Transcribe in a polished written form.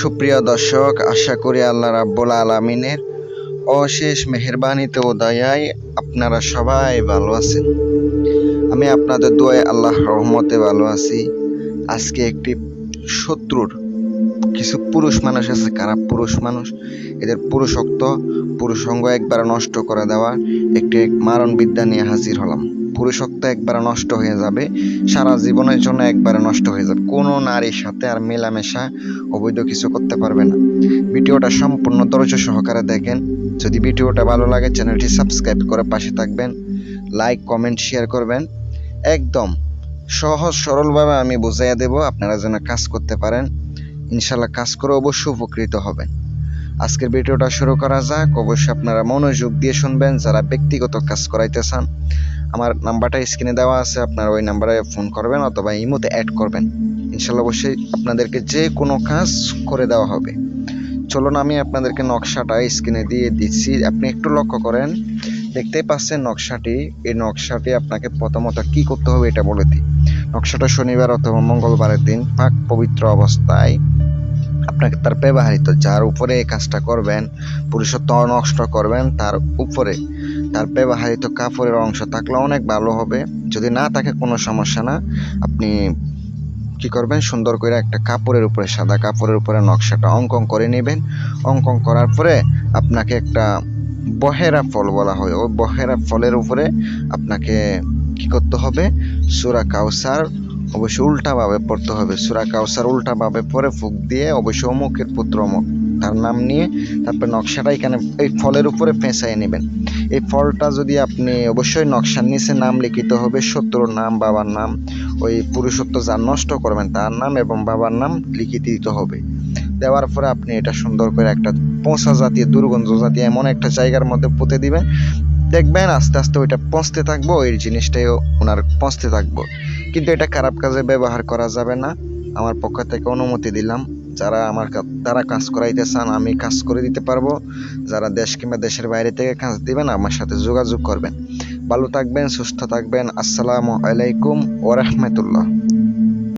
সুপ্রিয় দর্শক, আশা করি আল্লাহ রাব্বুল আলামিনের অশেষ মেহেরবানিতে ও দয়ায় আপনারা সবাই ভালো আছেন। আমি আপনাদের দোয়ায় আল্লাহর রহমতে ভালো আছি। আজকে একটি শত্রুর কিছু পুরুষ মানুষ আছে, খারাপ পুরুষ মানুষ, এদের পুরুষত্ব একবার নষ্ট করে দেওয়ার একটি মারণ বিদ্যা নিয়ে হাজির হলাম। পুরুষত্ব একবার নষ্ট হয়ে যাবে, সারা জীবনের জন্য একবারে নষ্ট হয়ে যাবে। কোনো নারীর সাথে আর মেলামেশা অবৈধ কিছু করতে পারবে না। ভিডিওটা সম্পূর্ণ ধৈর্য সহকারে দেখেন। যদি ভিডিওটা ভালো লাগে চ্যানেলটি সাবস্ক্রাইব করে পাশে থাকবেন, লাইক কমেন্ট শেয়ার করবেন। একদম সহজ সরলভাবে আমি বুঝাইয়া দেব, আপনারা যেন কাজ করতে পারেন। ইনশাল্লাহ কাজ করে অবশ্যই উপকৃত হবেন। আজকের ভিডিওটা শুরু করা যাক। অবশ্যই আপনারা মনোযোগ দিয়ে শুনবেন। যারা ব্যক্তিগত কাজ করাইতে চান, আমার নাম্বারটা স্ক্রিনে দেওয়া আছে, আপনারা ওই নাম্বারে ফোন করবেন অথবা ইমোতে অ্যাড করবেন। ইনশাল্লাহ অবশ্যই আপনাদেরকে যে কোনো কাজ করে দেওয়া হবে। চলুন, আমি আপনাদেরকে নকশাটা স্ক্রিনে দিয়ে দিচ্ছি, আপনি একটু লক্ষ্য করেন। দেখতেই পাচ্ছেন নকশাটি। এই নকশাটি আপনাকে প্রথমত কি করতে হবে এটা বলে দিই। নকশাটা শনিবার অথবা মঙ্গলবারের দিন পাক পবিত্র অবস্থায় আপনাকে তার ব্যবহৃত, যার উপরে এই কাজটা করবেন, পুরুষত্ব নষ্ট করবেন, তার উপরে তার ব্যবহৃত কাপড়ের অংশ থাকলে অনেক ভালো হবে। যদি না থাকে কোনো সমস্যা না, আপনি কি করবেন, সুন্দর করে একটা কাপড়ের উপরে, সাদা কাপড়ের উপরে নকশাটা অঙ্কন করে নেবেন। অঙ্কন করার পরে আপনাকে একটা বহেরা ফল বলা হয়, ওই বহেরা ফলের উপরে আপনাকে কি করতে হবে, সূরা কাউসার অবশ্যই উল্টাভাবে পড়তে হবে। সূরা কাউসার উল্টাভাবে পরে ফুঁক দিয়ে অবশ্যই অমুকের পুত্র অমুক তার নাম নিয়ে তারপর নকশাটা এখানে এই ফলের উপরে পেঁচাই নেবেন। এই ফলটা যদি আপনি অবশ্যই নকশার নিচে নাম লিখিত হবে, শত্রুর নাম, বাবার নাম, ওই পুরুষত্ব যার নষ্ট করবেন তার নাম এবং বাবার নাম লিখে দিতে হবে। দেওয়ার পরে আপনি এটা সুন্দর করে একটা পচা জাতীয়, দুর্গন্ধ জাতীয় এমন একটা জায়গার মধ্যে পুঁতে দিবেন। দেখবেন আস্তে আস্তে ওইটা পচতে থাকবো, ওই জিনিসটাই ওনার পচতে থাকবো। কিন্তু এটা খারাপ কাজে ব্যবহার করা যাবে না। আমার পক্ষ থেকে অনুমতি দিলাম। যারা দ্বারা কাজ করাইতে চান আমি কাজ করে দিতে পারবো। যারা দেশ কিংবা দেশের বাইরে থেকে কাজ দিবেন আমার সাথে যোগাযোগ করবেন। ভালো থাকবেন, সুস্থ থাকবেন। আসসালামু আলাইকুম ওয়া রাহমাতুল্লাহ।